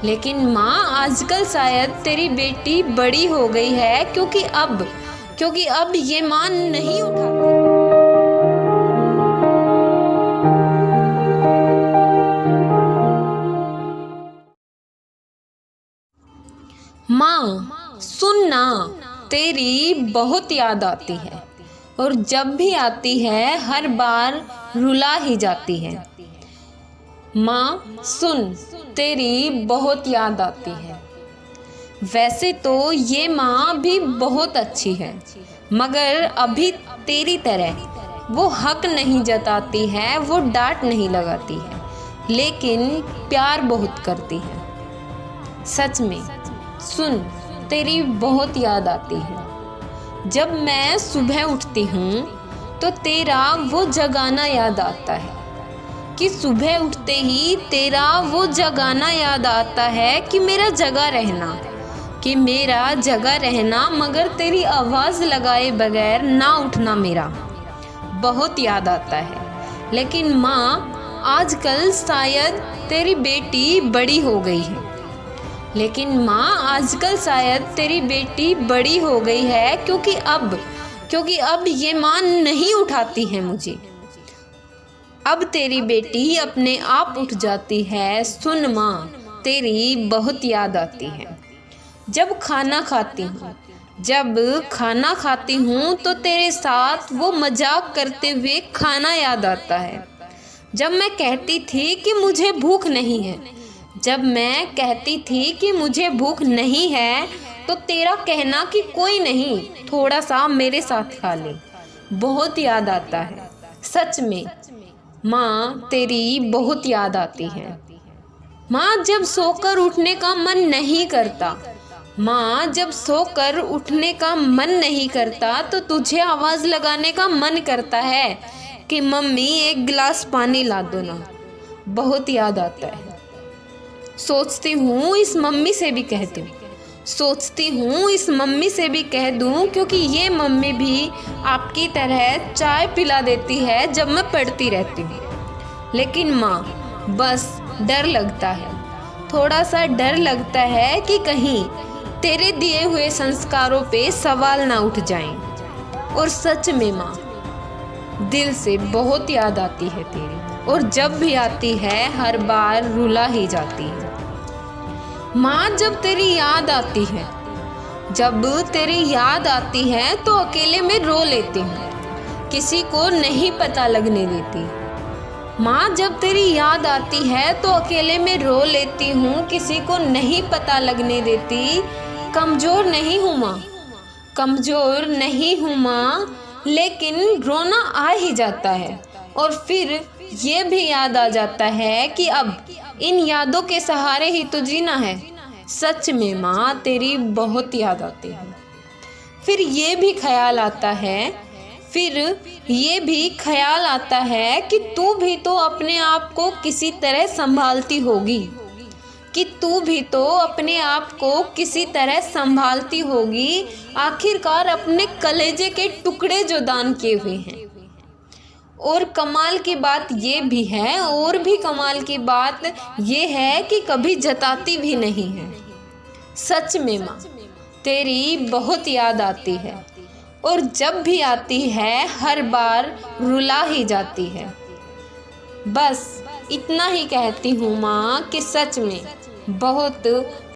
लेकिन माँ आजकल शायद तेरी बेटी बड़ी हो गई है, क्योंकि अब ये माँ नहीं उठाती। माँ सुन ना, तेरी बहुत याद आती है और जब भी आती है हर बार रुला ही जाती है। माँ सुन, तेरी बहुत याद आती है। वैसे तो ये माँ भी बहुत अच्छी है, मगर अभी तेरी तरह वो हक नहीं जताती है, वो डांट नहीं लगाती है, लेकिन प्यार बहुत करती है। सच में सुन, तेरी बहुत याद आती है। जब मैं सुबह उठती हूँ तो तेरा वो जगाना याद आता है, कि सुबह उठते ही तेरा वो जगाना याद आता है कि मेरा जगा रहना, मगर तेरी आवाज़ लगाए बगैर ना उठना मेरा बहुत याद आता है। लेकिन माँ आजकल शायद तेरी बेटी बड़ी हो गई है, क्योंकि अब ये माँ नहीं उठाती है मुझे। अब तेरी बेटी अपने आप उठ जाती है। सुन माँ, तेरी बहुत याद आती है। जब खाना खाती हूँ तो तेरे साथ वो मजाक करते हुए खाना याद आता है। जब मैं कहती थी कि मुझे भूख नहीं है तो तेरा कहना कि कोई नहीं, थोड़ा सा मेरे साथ खा ले, बहुत याद आता है। सच में माँ, तेरी बहुत याद आती है। माँ जब सोकर उठने का मन नहीं करता तो तुझे आवाज़ लगाने का मन करता है कि मम्मी एक गिलास पानी ला दो ना, बहुत याद आता है। सोचती हूँ इस मम्मी से भी कह दूँ, क्योंकि ये मम्मी भी आपकी तरह चाय पिला देती है जब मैं पढ़ती रहती हूँ। लेकिन माँ बस थोड़ा सा डर लगता है कि कहीं तेरे दिए हुए संस्कारों पे सवाल ना उठ जाएं। और सच में माँ, दिल से बहुत याद आती है तेरी, और जब भी आती है हर बार रुला ही जाती है। माँ जब तेरी याद आती है तो अकेले में रो लेती हूँ, किसी को नहीं पता लगने देती। माँ जब तेरी याद आती है तो अकेले में रो लेती हूँ, किसी को नहीं पता लगने देती। कमज़ोर नहीं हूँ माँ, लेकिन रोना आ ही जाता है, और फिर ये भी याद आ जाता है कि अब इन यादों के सहारे ही तो जीना है। सच में माँ, तेरी बहुत याद आती है। फिर ये भी ख्याल आता है कि तू भी तो अपने आप को किसी तरह संभालती होगी, आखिरकार अपने कलेजे के टुकड़े जो दान किए हुए हैं। और कमाल की बात ये है कि कभी जताती भी नहीं है। सच में माँ, तेरी बहुत याद आती है, और जब भी आती है हर बार रुला ही जाती है। बस इतना ही कहती हूँ माँ कि सच में बहुत